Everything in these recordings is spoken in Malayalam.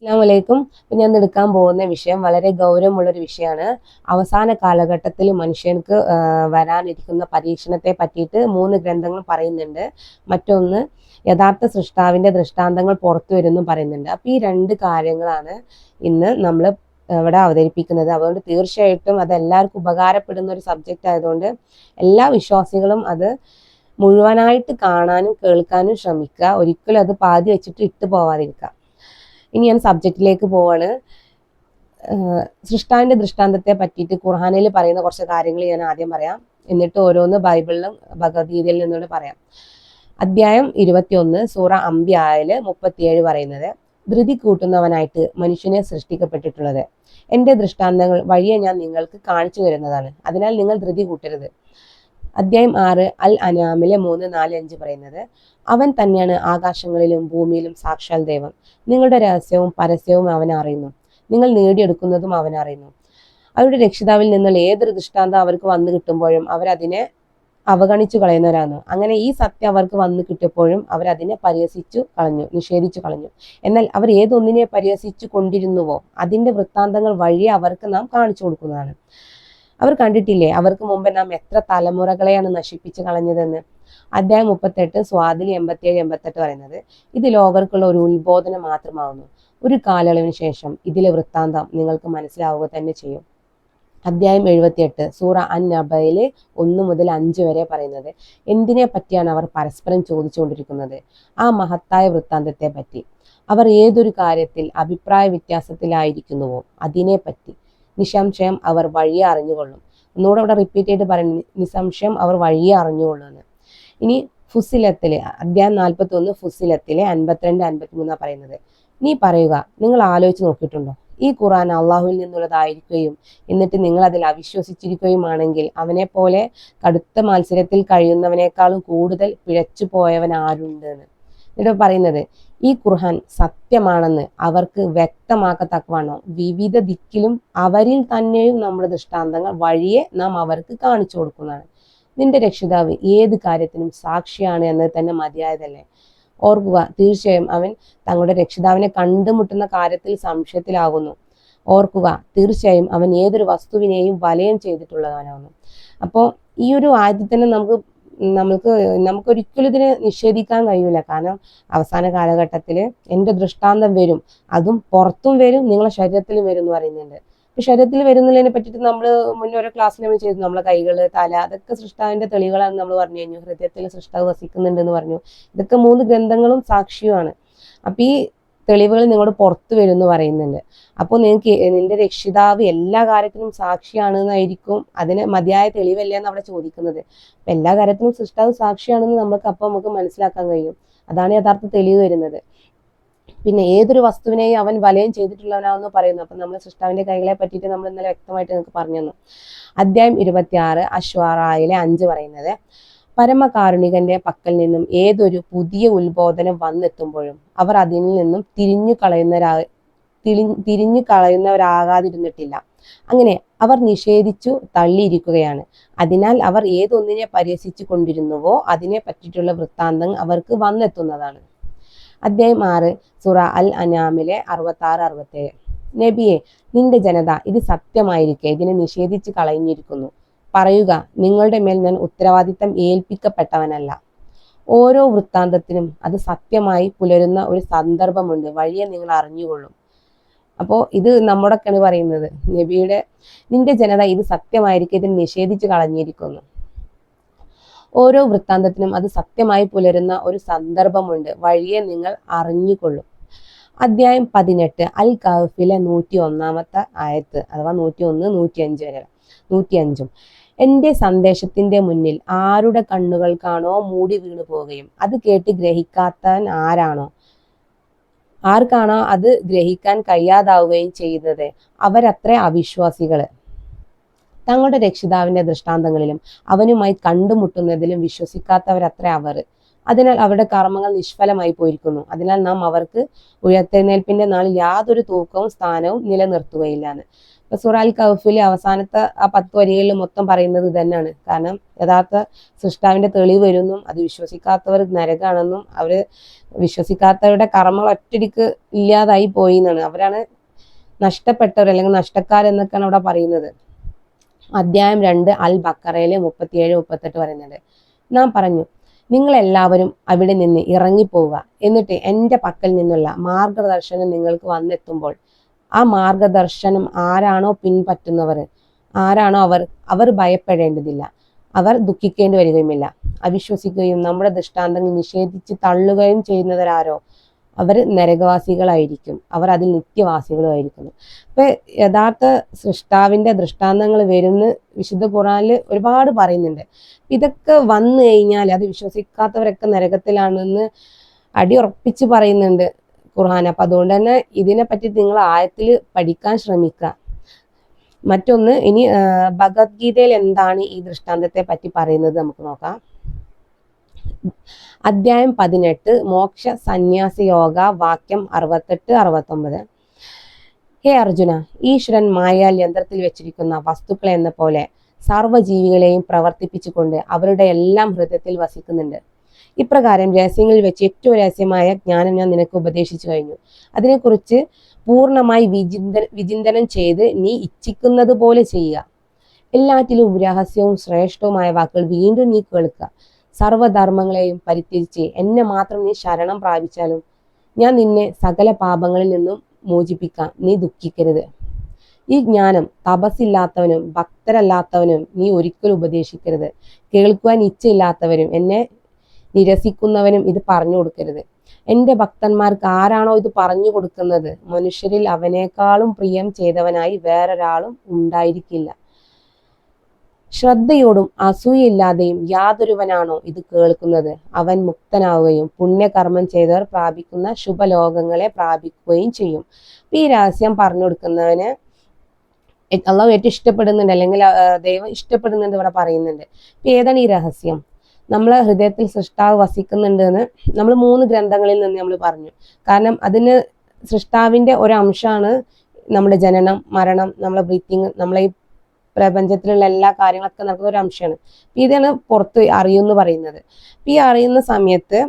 അസ്സലാമു അലൈക്കും. ഞാൻ ഇന്ന് എടുക്കാൻ പോകുന്ന വിഷയം വളരെ ഗൗരവമുള്ളൊരു വിഷയമാണ്. അവസാന കാലഘട്ടത്തിൽ മനുഷ്യർക്ക് വരാനിരിക്കുന്ന പരീക്ഷണത്തെ പറ്റിയിട്ട് 3 ഗ്രന്ഥങ്ങൾ പറയുന്നുണ്ട്. മറ്റൊന്ന് യഥാർത്ഥ സൃഷ്ടാവിന്റെ ദൃഷ്ടാന്തങ്ങൾ പുറത്തു വരുമെന്നും പറയുന്നുണ്ട്. അപ്പൊ ഈ 2 കാര്യങ്ങളാണ് ഇന്ന് നമ്മൾ ഇവിടെ അവതരിപ്പിക്കുന്നത്. അതുകൊണ്ട് തീർച്ചയായിട്ടും അത് എല്ലാവർക്കും ഉപകാരപ്പെടുന്ന ഒരു സബ്ജക്റ്റ് ആയതുകൊണ്ട് എല്ലാ വിശ്വാസികളും അത് മുഴുവനായിട്ട് കാണാനും കേൾക്കാനും ശ്രമിക്കുക. ഒരിക്കലും അത് പാതി വെച്ചിട്ട് ഇട്ട് പോവാതിരിക്കുക. ഇനി ഞാൻ സബ്ജക്റ്റിലേക്ക് പോവാണ്. സൃഷ്ടാവിന്റെ ദൃഷ്ടാന്തത്തെ പറ്റിയിട്ട് ഖുർആനിൽ പറയുന്ന കുറച്ച് കാര്യങ്ങൾ ഞാൻ ആദ്യം പറയാം. എന്നിട്ട് ഓരോന്ന് ബൈബിളിലും ഭഗവത്ഗീതയിൽ നിന്നുകൊണ്ട് പറയാം. അധ്യായം 21 സൂറ അംബിയായില് 37 പറയുന്നത്, ധൃതി കൂട്ടുന്നവനായിട്ട് മനുഷ്യനെ സൃഷ്ടിക്കപ്പെട്ടിട്ടുള്ളത് എന്റെ ദൃഷ്ടാന്തങ്ങൾ വഴിയെ ഞാൻ നിങ്ങൾക്ക് കാണിച്ചു തരുന്നതാണ്. അതിനാൽ നിങ്ങൾ ധൃതി കൂട്ടരുത്. അധ്യായം 6 അൽ അനാമിലെ 3, 4, 5 പറയുന്നത്, അവൻ തന്നെയാണ് ആകാശങ്ങളിലും ഭൂമിയിലും സാക്ഷാൽ ദൈവം. നിങ്ങളുടെ രഹസ്യവും പരസ്യവും അവൻ അറിയുന്നു. നിങ്ങൾ നേടിയെടുക്കുന്നതും അവൻ അറിയുന്നു. അവരുടെ രക്ഷിതാവിൽ നിന്നുള്ള ഏതൊരു ദൃഷ്ടാന്തം അവർക്ക് വന്നു കിട്ടുമ്പോഴും അവരതിനെ അവഗണിച്ചു കളയുന്നവരാണ്. അങ്ങനെ ഈ സത്യം അവർക്ക് വന്നു കിട്ടിയപ്പോഴും അവരതിനെ പരിഹസിച്ചു കളഞ്ഞു, നിഷേധിച്ചു കളഞ്ഞു. എന്നാൽ അവർ ഏതൊന്നിനെ പരിഹസിച്ചു കൊണ്ടിരുന്നുവോ അതിന്റെ വൃത്താന്തങ്ങൾ വഴി അവർക്ക് നാം കാണിച്ചു കൊടുക്കുന്നതാണ്. അവർ കണ്ടിട്ടില്ലേ അവർക്ക് മുമ്പ് നാം എത്ര തലമുറകളെയാണ് നശിപ്പിച്ചു കളഞ്ഞതെന്ന്. അധ്യായം 38 സ്വാതിൽ 87, 88 പറയുന്നത്, ഇത് ലോകർക്കുള്ള ഒരു ഉത്ബോധനം മാത്രമാവുന്നു. ഒരു കാലയളവിന് ശേഷം ഇതിലെ വൃത്താന്തം നിങ്ങൾക്ക് മനസ്സിലാവുക തന്നെ ചെയ്യും. അധ്യായം 78 സൂറ അൻ നബയില് 1 മുതൽ 5 വരെ പറയുന്നത്, എന്തിനെ പറ്റിയാണ് അവർ പരസ്പരം ചോദിച്ചുകൊണ്ടിരിക്കുന്നത്? ആ മഹത്തായ വൃത്താന്തത്തെ പറ്റി. അവർ ഏതൊരു കാര്യത്തിൽ അഭിപ്രായ വ്യത്യാസത്തിലായിരിക്കുന്നുവോ അതിനെ പറ്റി. നിസ്സംശയം അവർ വഴിയെ അറിഞ്ഞുകൊള്ളും. ഒന്നുകൂടെ അവിടെ റിപ്പീറ്റ് ചെയ്ത് പറയുന്നത്, നിസ്സംശയം അവർ വഴിയെ അറിഞ്ഞുകൊള്ളുമെന്ന്. ഇനി ഫുസിലത്തില് അധ്യായം 41 ഫുസിലത്തിലെ 52, 53 പറയുന്നത്, നീ പറയുക, നിങ്ങൾ ആലോചിച്ച് നോക്കിയിട്ടുണ്ടോ? ഈ ഖുർആൻ അള്ളാഹുവിൽ നിന്നുള്ളതായിരിക്കുകയും എന്നിട്ട് നിങ്ങൾ അതിൽ അവിശ്വസിച്ചിരിക്കുകയുമാണെങ്കിൽ അവനെ പോലെ കടുത്ത മത്സരത്തിൽ കഴിയുന്നവനേക്കാളും കൂടുതൽ പിഴച്ചു പോയവൻ ആരുണ്ട് എന്ന്. എന്നിട്ട് പറയുന്നത്, ഈ ഖുർആൻ സത്യമാണെന്ന് അവർക്ക് വ്യക്തമാക്കത്തക്കവണ്ണം വിവിധ ദിക്കിലും അവരിൽ തന്നെയും നമ്മുടെ ദൃഷ്ടാന്തങ്ങൾ വഴിയെ നാം അവർക്ക് കാണിച്ചു കൊടുക്കുന്നതാണ്. നിന്റെ രക്ഷിതാവ് ഏത് കാര്യത്തിനും സാക്ഷിയാണ് എന്നത് തന്നെ മതിയായതല്ലേ? ഓർക്കുക, തീർച്ചയായും അവൻ തങ്ങളുടെ രക്ഷിതാവിനെ കണ്ടുമുട്ടുന്ന കാര്യത്തിൽ സംശയത്തിലാകുന്നു. ഓർക്കുക, തീർച്ചയായും അവൻ ഏതൊരു വസ്തുവിനെയും വലയം ചെയ്തിട്ടുള്ളവനാകുന്നു. അപ്പോൾ ഈ ഒരു ആയത്തിൽ തന്നെ നമുക്കൊരിക്കലും ഇതിനെ നിഷേധിക്കാൻ കഴിയൂല. കാരണം അവസാന കാലഘട്ടത്തിൽ എൻ്റെ ദൃഷ്ടാന്തം വരും, അതും പുറത്തും വരും, നിങ്ങളെ ശരീരത്തിലും വരും എന്ന് പറയുന്നുണ്ട്. ശരീരത്തിൽ വരുന്നതിനെ പറ്റിയിട്ട് നമ്മൾ മുന്നേ ഓരോ ക്ലാസ്സിൽ നമ്മൾ ചെയ്തു. നമ്മളെ കൈകള്, തല, അതൊക്കെ സൃഷ്ടാവിന്റെ തെളിവുകളാണെന്ന് നമ്മൾ പറഞ്ഞു കഴിഞ്ഞു. ഹൃദയത്തിൽ സൃഷ്ടാവ് വസിക്കുന്നുണ്ട് എന്ന് പറഞ്ഞു. ഇതൊക്കെ 3 ഗ്രന്ഥങ്ങളും സാക്ഷിയുമാണ്. അപ്പൊ ഈ തെളിവുകൾ നിങ്ങളോട് പുറത്തു വരും എന്ന് പറയുന്നുണ്ട്. അപ്പോൾ നിങ്ങൾക്ക് നിന്റെ രക്ഷിതാവ് എല്ലാ കാര്യത്തിനും സാക്ഷിയാണെന്നായിരിക്കും, അതിന് മതിയായ തെളിവല്ല എന്ന് അവിടെ ചോദിക്കുന്നത്. അപ്പൊ എല്ലാ കാര്യത്തിനും സൃഷ്ടാവ് സാക്ഷിയാണെന്ന് നമുക്ക് മനസ്സിലാക്കാൻ കഴിയും. അതാണ് യഥാർത്ഥ തെളിവ് വരുന്നത്. പിന്നെ ഏതൊരു വസ്തുവിനെയും അവൻ വലയം ചെയ്തിട്ടുള്ളവനാണെന്ന് പറയുന്നു. അപ്പൊ നമ്മൾ സൃഷ്ടാവിന്റെ കൈകളെ പറ്റിയിട്ട് നമ്മൾ ഇന്നലെ വ്യക്തമായിട്ട് നിങ്ങൾക്ക് പറഞ്ഞു തന്നു. അധ്യായം 26 അശ്വാറായിലെ 5 പറയുന്നത്, പരമകാരുണികന്റെ പക്കൽ നിന്നും ഏതൊരു പുതിയ ഉത്ബോധനം വന്നെത്തുമ്പോഴും അവർ അതിൽ നിന്നും തിരിഞ്ഞു കളയുന്നവരാകാതിരുന്നിട്ടില്ല. അങ്ങനെ അവർ നിഷേധിച്ചു തള്ളിയിരിക്കുകയാണ്. അതിനാൽ അവർ ഏതൊന്നിനെ പരിഹസിച്ചു കൊണ്ടിരുന്നുവോ അതിനെ പറ്റിയിട്ടുള്ള വൃത്താന്തം അവർക്ക് വന്നെത്തുന്നതാണ്. അധ്യായം 6 സൂറ അൽ അനാമിലെ 66, 67, നബിയെ, നിന്റെ ജനത ഇത് സത്യമായിരിക്കെ ഇതിനെ നിഷേധിച്ച് കളഞ്ഞിരിക്കുന്നു. പറയുക, നിങ്ങളുടെ മേൽ ഞാൻ ഉത്തരവാദിത്തം ഏൽപ്പിക്കപ്പെട്ടവനല്ല. ഓരോ വൃത്താന്തത്തിനും അത് സത്യമായി പുലരുന്ന ഒരു സന്ദർഭമുണ്ട്, വഴിയെ നിങ്ങൾ അറിഞ്ഞുകൊള്ളും. അപ്പോൾ ഇത് നമ്മുടെയൊക്കെയാണ് പറയുന്നത്. നിന്റെ ജനത ഇത് സത്യമായിരിക്കെ ഇതിനെ നിഷേധിച്ച് കളഞ്ഞിരിക്കുന്നു. ഓരോ വൃത്താന്തത്തിനും അത് സത്യമായി പുലരുന്ന ഒരു സന്ദർഭമുണ്ട്, വഴിയെ നിങ്ങൾ അറിഞ്ഞുകൊള്ളും. അധ്യായം 18 അൽ കഹ്ഫിലെ 101 ആയത്ത്, അഥവാ 101, 105 വരെ, 105, എന്റെ സന്ദേശത്തിന്റെ മുന്നിൽ ആരുടെ കണ്ണുകൾക്കാണോ മൂടി വീണു പോവുകയും അത് കേട്ട് ഗ്രഹിക്കാത്തവൻ ആർക്കാണോ അത് ഗ്രഹിക്കാൻ കഴിയാതാവുകയും ചെയ്തത് അവരത്ര അവിശ്വാസികള്. തങ്ങളുടെ രക്ഷിതാവിന്റെ ദൃഷ്ടാന്തങ്ങളിലും അവനുമായി കണ്ടുമുട്ടുന്നതിലും വിശ്വസിക്കാത്തവരത്ര അവർ. അതിനാൽ അവരുടെ കർമ്മങ്ങൾ നിഷ്ഫലമായി പോയിരിക്കുന്നു. അതിനാൽ നാം അവർക്ക് ഉയർത്തെഴുന്നേൽപ്പിന്റെ നാളിൽ യാതൊരു തൂക്കവും സ്ഥാനവും നിലനിർത്തുകയില്ലാന്ന്. സൂറ അൽ കഹ്ഫിലെ അവസാനത്തെ ആ 10 വരികളിൽ മൊത്തം പറയുന്നത് ഇത് തന്നെയാണ്. കാരണം യഥാർത്ഥ സൃഷ്ടാവിന്റെ തെളിവ് വരുമെന്നും അത് വിശ്വസിക്കാത്തവർ നരകാണെന്നും അവര് വിശ്വസിക്കാത്തവരുടെ കർമ്മങ്ങൾ ഒറ്റടിക്ക് ഇല്ലാതായി പോയി എന്നാണ്. അവരാണ് നഷ്ടപ്പെട്ടവർ അല്ലെങ്കിൽ നഷ്ടക്കാരെന്നൊക്കെയാണ് അവിടെ പറയുന്നത്. അധ്യായം 2 അൽ ബക്കറയിലെ 37-38 പറയുന്നുണ്ട്. നാം പറഞ്ഞു, നിങ്ങൾ എല്ലാവരും അവിടെ നിന്ന് ഇറങ്ങിപ്പോവുക. എന്നിട്ട് എൻ്റെ പക്കൽ നിന്നുള്ള മാർഗദർശനം നിങ്ങൾക്ക് വന്നെത്തുമ്പോൾ ആ മാർഗദർശനം ആരാണോ പിൻപറ്റുന്നവർ, ആരാണോ അവർ ഭയപ്പെടേണ്ടതില്ല, അവർ ദുഃഖിക്കേണ്ടി വരികയുമില്ല. അവിശ്വസിക്കുകയും നമ്മുടെ ദൃഷ്ടാന്തങ്ങൾ നിഷേധിച്ച് തള്ളുകയും ചെയ്യുന്നവരാരോ അവർ നരകവാസികളായിരിക്കും, അവർ അതിൽ നിത്യവാസികളുമായിരിക്കുന്നു. അപ്പൊ യഥാർത്ഥ സൃഷ്ടാവിന്റെ ദൃഷ്ടാന്തങ്ങൾ വരുന്ന വിശുദ്ധ ഖുർആനിൽ ഒരുപാട് പറയുന്നുണ്ട്. ഇതൊക്കെ വന്നു കഴിഞ്ഞാൽ അത് വിശ്വസിക്കാത്തവരൊക്കെ നരകത്തിലാണെന്ന് അടിയുറപ്പിച്ച് പറയുന്നുണ്ട് ഖുർആൻ. അപ്പൊ അതുകൊണ്ട് തന്നെ ഇതിനെ പറ്റി നിങ്ങൾ ആയത്തിൽ പഠിക്കാൻ ശ്രമിക്കുക. മറ്റൊന്ന്, ഇനി ഭഗവത്ഗീതയിൽ എന്താണ് ഈ ദൃഷ്ടാന്തത്തെ പറ്റി പറയുന്നത് നമുക്ക് നോക്കാം. അധ്യായം 18 മോക്ഷ സന്യാസ യോഗ, വാക്യം 68-69. ഹേ അർജുന, ഈശ്വരൻ മായാൽ യന്ത്രത്തിൽ വെച്ചിരിക്കുന്ന വസ്തുക്കളെ എന്ന പോലെ സർവ്വജീവികളെയും പ്രവർത്തിപ്പിച്ചുകൊണ്ട് അവരുടെ എല്ലാം ഹൃദയത്തിൽ വസിക്കുന്നുണ്ട്. ഇപ്രകാരം രഹസ്യങ്ങളിൽ വെച്ച് ഏറ്റവും രഹസ്യമായ ജ്ഞാനം ഞാൻ നിനക്ക് ഉപദേശിച്ചു കഴിഞ്ഞു. അതിനെക്കുറിച്ച് പൂർണ്ണമായി വിചിന്തനം ചെയ്ത് നീ ഇച്ഛിക്കുന്നത് പോലെ ചെയ്യുക. എല്ലാറ്റിലും രഹസ്യവും ശ്രേഷ്ഠവുമായ വാക്കുകൾ വീണ്ടും നീ കേൾക്കുക. സർവധർമ്മങ്ങളെയും പരിത്യജിച്ച് എന്നെ മാത്രം നീ ശരണം പ്രാപിച്ചാലും ഞാൻ നിന്നെ സകല പാപങ്ങളിൽ നിന്നും മോചിപ്പിക്കാം. നീ ദുഃഖിക്കരുത്. ഈ ജ്ഞാനം തപസ്സില്ലാത്തവനും ഭക്തരല്ലാത്തവനും നീ ഒരിക്കലും ഉപദേശിക്കരുത്. കേൾക്കുവാൻ ഇച്ഛയില്ലാത്തവരും എന്നെ നിരസിക്കുന്നവനും ഇത് പറഞ്ഞു കൊടുക്കരുത്. എൻ്റെ ഭക്തന്മാർക്ക് ആരാണോ ഇത് പറഞ്ഞു കൊടുക്കുന്നത്, മനുഷ്യരിൽ അവനേക്കാളും പ്രിയം ചെയ്തവനായി വേറൊരാളും ഉണ്ടായിരിക്കില്ല. ശ്രദ്ധയോടും അസൂയയില്ലാതെയും യാതൊരുവനാണോ ഇത് കേൾക്കുന്നത്, അവൻ മുക്തനാവുകയും പുണ്യകർമ്മം ചെയ്തവർ പ്രാപിക്കുന്ന ശുഭലോകങ്ങളെ പ്രാപിക്കുകയും ചെയ്യും. ഈ രഹസ്യം പറഞ്ഞു കൊടുക്കുന്നവന് അള്ളാഹു ഏറ്റവും ഇഷ്ടപ്പെടുന്നുണ്ട്, അല്ലെങ്കിൽ ദൈവം ഇഷ്ടപ്പെടുന്നുണ്ട് ഇവിടെ പറയുന്നുണ്ട്. ഇപ്പൊ ഏതാണ് ഈ രഹസ്യം? നമ്മളെ ഹൃദയത്തിൽ സൃഷ്ടാവ് വസിക്കുന്നുണ്ട് എന്ന് നമ്മൾ 3 ഗ്രന്ഥങ്ങളിൽ നിന്ന് നമ്മൾ പറഞ്ഞു. കാരണം അതിന് സൃഷ്ടാവിന്റെ ഒരു അംശമാണ് നമ്മുടെ ജനനം, മരണം, നമ്മളെ ബ്രീത്തിങ്, നമ്മളെ ഈ പ്രപഞ്ചത്തിലുള്ള എല്ലാ കാര്യങ്ങളൊക്കെ നടക്കുന്ന ഒരു അംശമാണ്. ഇതാണ് പുറത്ത് അറിയുമെന്ന് പറയുന്നത്. ഈ അറിയുന്ന സമയത്ത്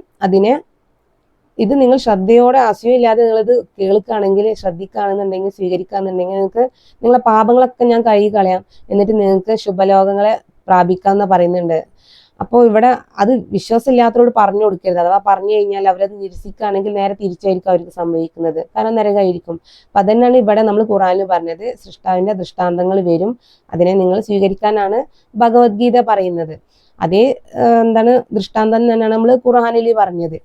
ഇത് നിങ്ങൾ ശ്രദ്ധയോടെ അസൂയയില്ലാതെ നിങ്ങളിത് കേൾക്കുകയാണെങ്കിൽ, ശ്രദ്ധിക്കുകയാണെന്നുണ്ടെങ്കിൽ, സ്വീകരിക്കുകയാണെന്നുണ്ടെങ്കിൽ നിങ്ങൾക്ക് നിങ്ങളെ പാപങ്ങളൊക്കെ ഞാൻ കഴുകി കളയാം, എന്നിട്ട് നിങ്ങൾക്ക് ശുഭലോകങ്ങളെ പ്രാപിക്കാമെന്ന് പറയുന്നുണ്ട്. അപ്പോൾ ഇവിടെ അത് വിശ്വാസമില്ലാത്തവരോട് പറഞ്ഞു കൊടുക്കരുത്. അഥവാ പറഞ്ഞു കഴിഞ്ഞാൽ അവരത് നിരസിക്കുകയാണെങ്കിൽ നേരെ തിരിച്ചായിരിക്കും അവർക്ക് സംഭവിക്കുന്നത്, കാരണം നരകമായിരിക്കും. അപ്പൊ അതന്നെയാണ് ഇവിടെ നമ്മൾ ഖുർആനിൽ പറഞ്ഞത്, സൃഷ്ടാവിന്റെ ദൃഷ്ടാന്തങ്ങൾ വരും, അതിനെ നിങ്ങൾ സ്വീകരിക്കാനാണ് ഭഗവത്ഗീത പറയുന്നത്. അതേ ദൃഷ്ടാന്തം തന്നെയാണ് നമ്മൾ ഖുർആനിൽ പറഞ്ഞത്.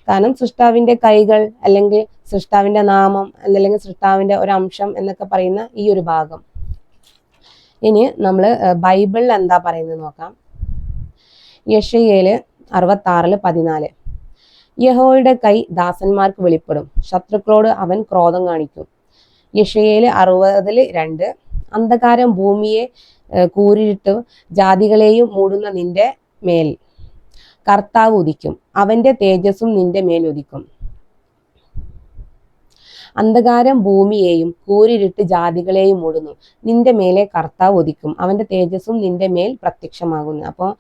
കാരണം സൃഷ്ടാവിന്റെ കൈകൾ, അല്ലെങ്കിൽ സൃഷ്ടാവിന്റെ നാമം, അല്ലെങ്കിൽ സൃഷ്ടാവിന്റെ ഒരു അംശം എന്നൊക്കെ പറയുന്ന ഈ ഒരു ഭാഗം. ഇനി നമ്മൾ ബൈബിളിൽ എന്താ പറയുന്നത് നോക്കാം. യെശയ്യായിൽ 66-14. യഹോവയുടെ കൈ ദാസന്മാർക്ക് വെളിപ്പെടും, ശത്രുക്കളോട് അവൻ ക്രോധം കാണിക്കും. യെശയ്യായിൽ 60-2. അന്ധകാരം ഭൂമിയെ കൂരിട്ട് ജാതികളെയും മൂടുന്ന നിന്റെ മേൽ കർത്താവ് ഉദിക്കും, അവന്റെ തേജസ്സും നിന്റെ മേൽ ഉദിക്കും. അന്ധകാരം ഭൂമിയെയും കൂരിരുട്ട് ജാതികളെയും മൂടുന്നു, നിന്റെ മേലെ കർത്താവ് ഉദിക്കും, അവന്റെ തേജസ്സും നിന്റെ മേൽ പ്രത്യക്ഷമാകുന്നു. അപ്പോൾ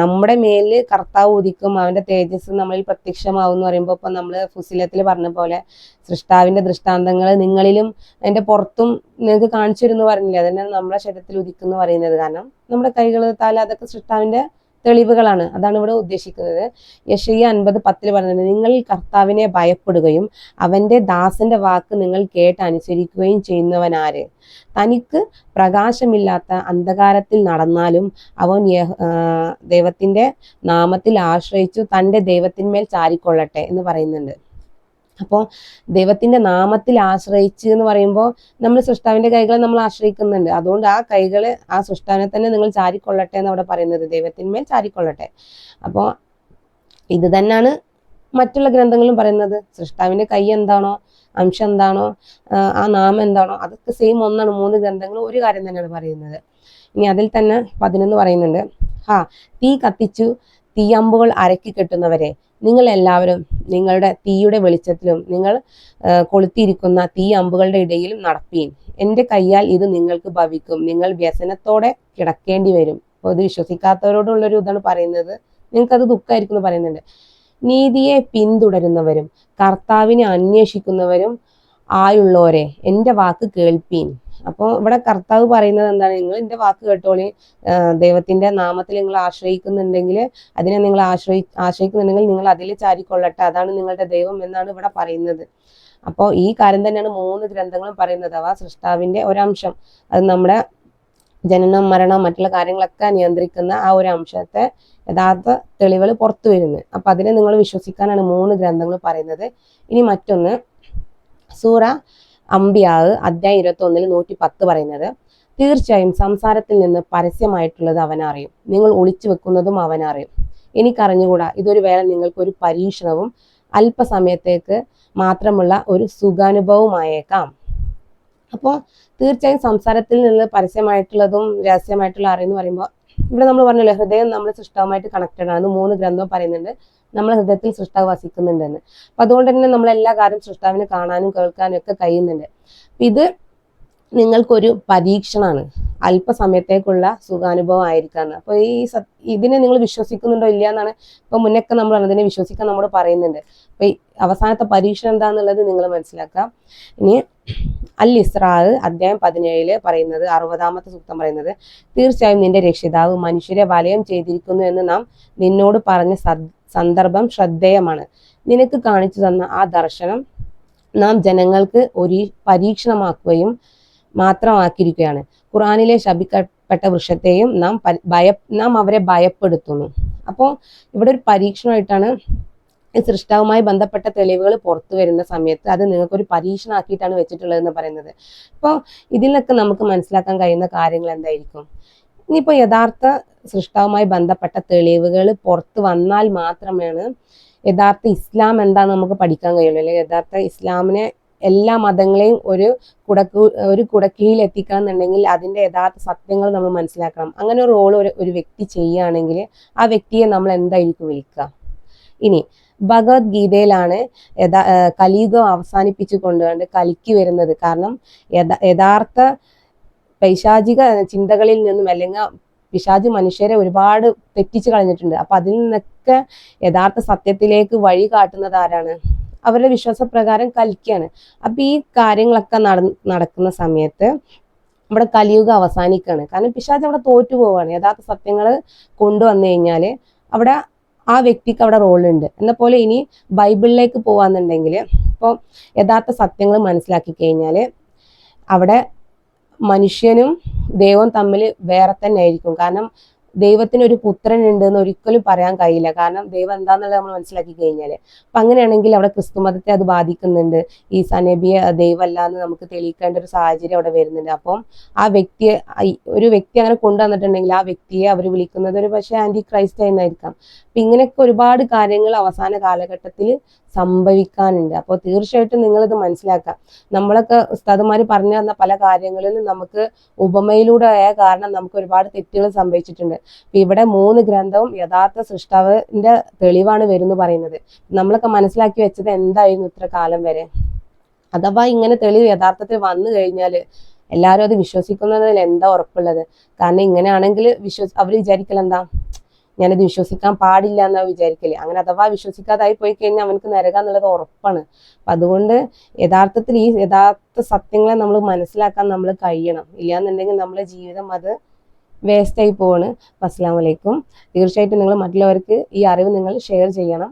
നമ്മുടെ മേലിൽ കർത്താവ് ഉദിക്കും, അവന്റെ തേജസ്സും നമ്മളിൽ പ്രത്യക്ഷമാകും എന്ന് പറയുമ്പോൾ ഇപ്പൊ നമ്മള് ഫുസിലത്തിൽ പറഞ്ഞ പോലെ സൃഷ്ടാവിന്റെ ദൃഷ്ടാന്തങ്ങൾ നിങ്ങളിലും അതിന്റെ പുറത്തും നിങ്ങൾക്ക് കാണിച്ചു തരുന്നു പറഞ്ഞില്ലേ, അതന്നെ നമ്മുടെ ശരീരത്തിൽ ഉദിക്കുന്നു പറയുന്നത്. കാരണം നമ്മുടെ കൈകൾ താല അതൊക്കെ സൃഷ്ടാവിന്റെ തെളിവുകളാണ്. അതാണ് ഇവിടെ ഉദ്ദേശിക്കുന്നത്. യെശയ്യാ 50:10 പറയുന്നത്, നിങ്ങൾ കർത്താവിനെ ഭയപ്പെടുകയും അവന്റെ ദാസന്റെ വാക്ക് നിങ്ങൾ കേട്ട് അനുസരിക്കുകയും ചെയ്യുന്നവനാര്? തനിക്ക് പ്രകാശമില്ലാത്ത അന്ധകാരത്തിൽ നടന്നാലും അവൻ ദൈവത്തിന്റെ നാമത്തിൽ ആശ്രയിച്ചു തൻ്റെ ദൈവത്തിന്മേൽ ചാരിക്കൊള്ളട്ടെ എന്ന് പറയുന്നുണ്ട്. അപ്പോൾ ദൈവത്തിന്റെ നാമത്തിൽ ആശ്രയിച്ച് എന്ന് പറയുമ്പോൾ നമ്മൾ സൃഷ്ടാവിന്റെ കൈകളെ നമ്മൾ ആശ്രയിക്കുന്നുണ്ട്. അതുകൊണ്ട് ആ കൈകള് ആ സൃഷ്ടാവിനെ തന്നെ നിങ്ങൾ ചാരിക്കൊള്ളട്ടെ എന്ന് അവിടെ പറയുന്നത്, ദൈവത്തിന്മേൽ ചാരിക്കൊള്ളട്ടെ. അപ്പോൾ ഇത് തന്നെയാണ് മറ്റുള്ള ഗ്രന്ഥങ്ങളും പറയുന്നത്. സൃഷ്ടാവിന്റെ കൈ എന്താണോ, അംശം എന്താണോ, ആ നാമം എന്താണോ, അതൊക്കെ സെയിം ഒന്നാണ്. 3 ഗ്രന്ഥങ്ങളും ഒരു കാര്യം തന്നെയാണ് പറയുന്നത്. ഇനി അതിൽ തന്നെ 11 പറയുന്നുണ്ട്, തീ കത്തിച്ചു തീയമ്പുകൾ അരക്കി കെട്ടുന്നവരെ, നിങ്ങൾ എല്ലാവരും നിങ്ങളുടെ തീയുടെ വെളിച്ചത്തിലും നിങ്ങൾ കൊളുത്തിയിരിക്കുന്ന തീ അമ്പുകളുടെ ഇടയിലും നടപ്പീൻ. എൻ്റെ കയ്യാൽ ഇത് നിങ്ങൾക്ക് ഭവിക്കും. നിങ്ങൾ വ്യസനത്തോടെ കിടക്കേണ്ടി വരും. അപ്പോൾ ഇത് വിശ്വസിക്കാത്തവരോടുള്ളൊരു ഇതാണ് പറയുന്നത്. നിങ്ങൾക്കത് ദുഃഖമായിരിക്കും എന്ന് പറയുന്നുണ്ട്. നീതിയെ പിന്തുടരുന്നവരും കർത്താവിനെ അന്വേഷിക്കുന്നവരും ആയുള്ളവരെ എൻ്റെ വാക്ക് കേൾപ്പീൻ. അപ്പോൾ ഇവിടെ കർത്താവ് പറയുന്നത് എന്താണ്? നിങ്ങൾ എൻ്റെ വാക്ക് കേട്ടോളി. ദൈവത്തിന്റെ നാമത്തിൽ നിങ്ങൾ ആശ്രയിക്കുന്നുണ്ടെങ്കിൽ, അതിനെ നിങ്ങൾ ആശ്രയിക്കുന്നുണ്ടെങ്കിൽ നിങ്ങൾ അതിൽ ചാരിക്കൊള്ളട്ടെ, അതാണ് നിങ്ങളുടെ ദൈവം എന്നാണ് ഇവിടെ പറയുന്നത്. അപ്പോൾ ഈ കാര്യം തന്നെയാണ് 3 ഗ്രന്ഥങ്ങളും പറയുന്നത്. അഥവാ സൃഷ്ടാവിന്റെ ഒരംശം, അത് നമ്മുടെ ജനനം മരണം മറ്റുള്ള കാര്യങ്ങളൊക്കെ നിയന്ത്രിക്കുന്ന ആ ഒരു അംശത്തെ യഥാർത്ഥ തെളിവുകൾ പുറത്തു വരുന്നത്. അപ്പൊ അതിനെ നിങ്ങൾ വിശ്വസിക്കാനാണ് 3 ഗ്രന്ഥങ്ങൾ പറയുന്നത്. ഇനി മറ്റൊന്ന് സൂറ അംബിയാ അധ്യായം 21 110 പറയുന്നത്, തീർച്ചയായും സംസാരത്തിൽ നിന്ന് പരസ്യമായിട്ടുള്ളത് അവനറിയും, നിങ്ങൾ ഒളിച്ചു വെക്കുന്നതും അവനറിയും. എനിക്കറിഞ്ഞുകൂടാ, ഇതൊരു വേള നിങ്ങൾക്കൊരു പരീക്ഷണവും അല്പസമയത്തേക്ക് മാത്രമുള്ള ഒരു സുഖാനുഭവമായേക്കാം. അപ്പോൾ തീർച്ചയായും സംസാരത്തിൽ നിന്ന് പരസ്യമായിട്ടുള്ളതും രഹസ്യമായിട്ടുള്ള അറിയെന്ന് പറയുമ്പോൾ ഇവിടെ നമ്മൾ പറഞ്ഞല്ലോ, ഹൃദയം നമ്മൾ സൃഷ്ടാവുമായിട്ട് കണക്റ്റഡ് ആണ്. 3 ഗ്രന്ഥവും പറയുന്നുണ്ട് നമ്മളെ ഹൃദയത്തിൽ സൃഷ്ടാവ് വസിക്കുന്നുണ്ടെന്ന്. അപ്പൊ അതുകൊണ്ട് തന്നെ നമ്മൾ എല്ലാ കാര്യം സൃഷ്ടാവിനെ കാണാനും കേൾക്കാനും ഒക്കെ കഴിയുന്നുണ്ട്. ഇത് നിങ്ങൾക്കൊരു പരീക്ഷണമാണ്, അല്പസമയത്തേക്കുള്ള സുഖാനുഭവം ആയിരിക്കാന്ന്. അപ്പൊ ഇതിനെ നിങ്ങൾ വിശ്വസിക്കുന്നുണ്ടോ ഇല്ല എന്നാണ് ഇപ്പൊ മുന്നൊക്കെ നമ്മൾ അതിനെ വിശ്വസിക്കാൻ നമ്മോട് പറയുന്നുണ്ട്. അപ്പൊ ഈ അവസാനത്തെ പരീക്ഷണം എന്താന്നുള്ളത് നിങ്ങൾ മനസ്സിലാക്കാം. ഇനി അൽ ഇസ്രാ അധ്യായം 17 പറയുന്നത്, 60-ാമത്തെ സൂക്തം പറയുന്നത്, തീർച്ചയായും നിന്റെ രക്ഷിതാവ് മനുഷ്യരെ വലയം ചെയ്തിരിക്കുന്നു എന്ന് നാം നിന്നോട് പറഞ്ഞ സന്ദർഭം ശ്രദ്ധേയമാണ്. നിനക്ക് കാണിച്ചു തന്ന ആ ദർശനം നാം ജനങ്ങൾക്ക് ഒരു പരീക്ഷണമാക്കുകയും മാത്രമാക്കിയിരിക്കുകയാണ്. ഖുർആനിലെ ശപിക്കപ്പെട്ട വൃക്ഷത്തെയും നാം അവരെ ഭയപ്പെടുത്തുന്നു. അപ്പോൾ ഇവിടെ ഒരു പരീക്ഷണമായിട്ടാണ് സൃഷ്ടാവുമായി ബന്ധപ്പെട്ട തെളിവുകൾ പുറത്തു വരുന്ന സമയത്ത് അത് നിങ്ങൾക്കൊരു പരീക്ഷണമാക്കിയിട്ടാണ് വെച്ചിട്ടുള്ളതെന്ന് പറയുന്നത്. അപ്പോൾ ഇതിലൊക്കെ നമുക്ക് മനസ്സിലാക്കാൻ കഴിയുന്ന കാര്യങ്ങൾ എന്തായിരിക്കും? ഇനിയിപ്പോൾ യഥാർത്ഥ സൃഷ്ടാവുമായി ബന്ധപ്പെട്ട തെളിവുകൾ പുറത്തു വന്നാൽ മാത്രമാണ് യഥാർത്ഥ ഇസ്ലാം എന്താണെന്ന് നമുക്ക് പഠിക്കാൻ കഴിയുള്ളൂ. അല്ലെങ്കിൽ യഥാർത്ഥ ഇസ്ലാമിനെ എല്ലാ മതങ്ങളെയും ഒരു കുടക്കീഴിൽ എത്തിക്കണം എന്നുണ്ടെങ്കിൽ അതിന്റെ യഥാർത്ഥ സത്യങ്ങൾ നമ്മൾ മനസ്സിലാക്കണം. അങ്ങനെ ഒരു റോൾ ഒരു വ്യക്തി ചെയ്യുകയാണെങ്കിൽ ആ വ്യക്തിയെ നമ്മൾ എന്തായിരിക്കും വിളിക്കുക? ഇനി ഭഗവത്ഗീതയിലാണ് കലിയുഗം അവസാനിപ്പിച്ചു കൊണ്ടുകൊണ്ട് കലിക്ക് വരുന്നത്. കാരണം യഥാർത്ഥ പൈശാചിക ചിന്തകളിൽ നിന്നും അല്ലെങ്കിൽ പിശാചി മനുഷ്യരെ ഒരുപാട് തെറ്റിച്ചു കളഞ്ഞിട്ടുണ്ട്. അപ്പൊ അതിൽ നിന്നൊക്കെ യഥാർത്ഥ സത്യത്തിലേക്ക് വഴി കാട്ടുന്നത് ആരാണ്? അവരുടെ വിശ്വാസപ്രകാരം കലിക്കാണ്. അപ്പൊ ഈ കാര്യങ്ങളൊക്കെ നടക്കുന്ന സമയത്ത് ഇവിടെ കലിയുഗം അവസാനിക്കാണ്. കാരണം പിശാച് അവിടെ തോറ്റു പോവാണ്. യഥാർത്ഥ സത്യങ്ങൾ കൊണ്ടുവന്നു കഴിഞ്ഞാല് അവിടെ ആ വ്യക്തിക്ക് അവിടെ റോളുണ്ട്. എന്ന പോലെ ഇനി ബൈബിളിലേക്ക് പോവാന്നുണ്ടെങ്കിൽ ഇപ്പോൾ യഥാർത്ഥ സത്യങ്ങൾ മനസ്സിലാക്കി കഴിഞ്ഞാല് അവിടെ മനുഷ്യനും ദൈവവും തമ്മിൽ വേറെ തന്നെ ആയിരിക്കും. കാരണം ദൈവത്തിന് ഒരു പുത്രൻ ഉണ്ട് എന്ന് ഒരിക്കലും പറയാൻ കഴിയില്ല. കാരണം ദൈവം എന്താന്നുള്ളത് നമ്മൾ മനസ്സിലാക്കി കഴിഞ്ഞാല്. അപ്പൊ അങ്ങനെയാണെങ്കിൽ അവിടെ ക്രിസ്തുമതത്തെ അത് ബാധിക്കുന്നുണ്ട്. ഈസാ നബിയെ ദൈവമല്ല എന്ന് നമുക്ക് തെളിയിക്കേണ്ട ഒരു സാഹചര്യം അവിടെ വരുന്നുണ്ട്. അപ്പം ആ വ്യക്തിയെ ഒരു വ്യക്തി അങ്ങനെ കൊണ്ടുവന്നിട്ടുണ്ടെങ്കിൽ ആ വ്യക്തിയെ അവർ വിളിക്കുന്നത് ഒരു പക്ഷേ ആന്റി ക്രൈസ്റ്റ് എന്നായിരിക്കാം. അപ്പൊ ഇങ്ങനെയൊക്കെ ഒരുപാട് കാര്യങ്ങൾ അവസാന കാലഘട്ടത്തിൽ സംഭവിക്കാനുണ്ട്. അപ്പോൾ തീർച്ചയായിട്ടും നിങ്ങളിത് മനസ്സിലാക്കാം. നമ്മളൊക്കെ ഉസ്താദുമാർ പറഞ്ഞു തന്ന പല കാര്യങ്ങളിലും നമുക്ക് ഉപമയിലൂടെ ആയ കാരണം നമുക്ക് ഒരുപാട് തെറ്റുകൾ സംഭവിച്ചിട്ടുണ്ട്. ഇവിടെ 3 ഗ്രന്ഥവും യഥാർത്ഥ സൃഷ്ടാവിന്റെ തെളിവാണ് വരുന്നു പറയുന്നത്. നമ്മളൊക്കെ മനസ്സിലാക്കി വെച്ചത് എന്തായിരുന്നു ഇത്ര കാലം വരെ? അഥവാ ഇങ്ങനെ തെളിവ് യഥാർത്ഥത്തിൽ വന്നു കഴിഞ്ഞാല് എല്ലാവരും അത് വിശ്വസിക്കുന്നതിൽ എന്താ ഉറപ്പുള്ളത്? കാരണം ഇങ്ങനെയാണെങ്കിൽ അവർ വിചാരിക്കൽ എന്താ, ഞാനത് വിശ്വസിക്കാൻ പാടില്ല എന്നാ വിചാരിക്കല്. അങ്ങനെ അഥവാ വിശ്വസിക്കാതായി പോയി കഴിഞ്ഞാൽ അവനക്ക് നരകം എന്നുള്ളത് ഉറപ്പാണ്. അപ്പൊ അതുകൊണ്ട് യഥാർത്ഥത്തിൽ ഈ യഥാർത്ഥ സത്യങ്ങളെ നമ്മൾ മനസ്സിലാക്കാൻ നമ്മൾ കഴിയണം. ഇല്ലാന്നുണ്ടെങ്കിൽ നമ്മളെ ജീവിതം അത് വേസ്റ്റ് ആയി പോവാണ്. അസ്സലാമു അലൈക്കും. തീർച്ചയായിട്ടും നിങ്ങൾ മറ്റുള്ളവർക്ക് ഈ അറിവ് നിങ്ങൾ ഷെയർ ചെയ്യണം.